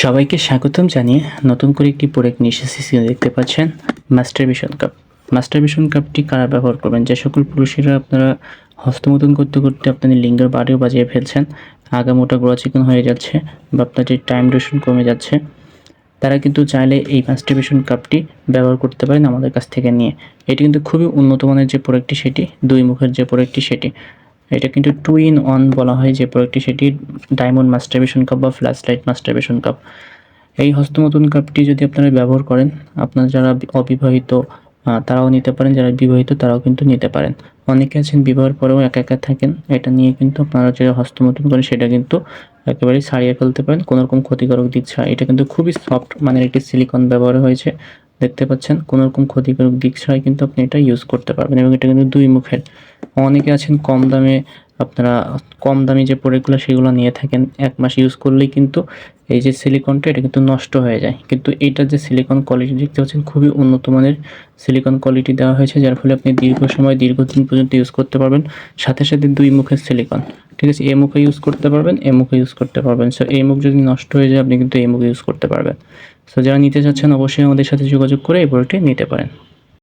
সবাইকে স্বাগতম জানিয়ে নতুন করে একটি প্রোডাক্ট নিয়ে এসেছি। দেখতে পাচ্ছেন মাস্টারবেশন কাপ। মাস্টারবেশন কাপটি কারা ব্যবহার করবেন? যে সকল পুরুষেরা আপনারা হস্তমৈথুন করতে করতে আপনাদের লিঙ্গের বাড়িও বাজিয়ে ফেলছেন, আগামোটা গোড়া চিকন হয়ে যাচ্ছে বা আপনাদের টাইম ডিউরেশন কমে যাচ্ছে, তারা কিন্তু চাইলে এই মাস্টারবেশন কাপটি ব্যবহার করতে পারেন আমাদের কাছ থেকে নিয়ে। এটি কিন্তু খুবই উন্নত মানের যে প্রোডাক্টটি সেটি, দুই মুখের যে প্রোডাক্টটি সেটি। এটা কিন্তু 2 in 1 বলা হয় যে প্রোডাক্টটি, সেটি ডায়মন্ড মাস্টারবেশন কাপ বা ফ্ল্যাশ লাইট মাস্টারবেশন কাপ। এই হস্তমৈথুন কাপটি যদি আপনারা ব্যবহার করেন, আপনারা যারা অবিবাহিত তারাও নিতে পারেন, যারা বিবাহিত তারাও কিন্তু নিতে পারেন। অনেকে আছেন বিবাহের পরেও একা একা থাকেন, এটা নিয়ে কিন্তু আপনারা যে হস্তমৈথুন করেন সেটা কিন্তু একেবারেই ছাড়িয়ে ফেলতে পারেন, কোনো রকম ক্ষতিকারক দিক ছাড়া। এটা কিন্তু খুবই সফট মানের একটি সিলিকন ব্যবহার হয়েছে, দেখতে পাচ্ছেন। কোনো রকম ক্ষতিকারক দিক ছাড়াই কিন্তু আপনি এটা ইউজ করতে পারবেন এবং এটা কিন্তু দুই মুখের। অনেকে আছেন কম দামে, আপনারা কম দামি যে প্রোডাক্টগুলো সেগুলো নিয়ে থাকেন, 1 মাস ইউজ করলেই কিন্তু এই যে সিলিকনটা এটা কিন্তু নষ্ট হয়ে যায়। কিন্তু এইটার যে সিলিকন কোয়ালিটি দেখতে পাচ্ছেন, খুবই উন্নত মানের সিলিকন কোয়ালিটি দেওয়া হয়েছে, যার ফলে আপনি দীর্ঘ সময় দীর্ঘদিন পর্যন্ত ইউজ করতে পারবেন। সাথে সাথে দুই মুখের সিলিকন, ঠিক আছে? এই মুখে ইউজ করতে পারবেন, এই মুখে ইউজ করতে পারবেন। সো এই মুখ যদি নষ্ট হয়ে যায় আপনি কিন্তু এই মুখে ইউজ করতে পারবেন। সো যারা নিতে চাচ্ছেন অবশ্যই আমাদের সাথে যোগাযোগ করে এই প্রোডাক্টটি নিতে পারেন।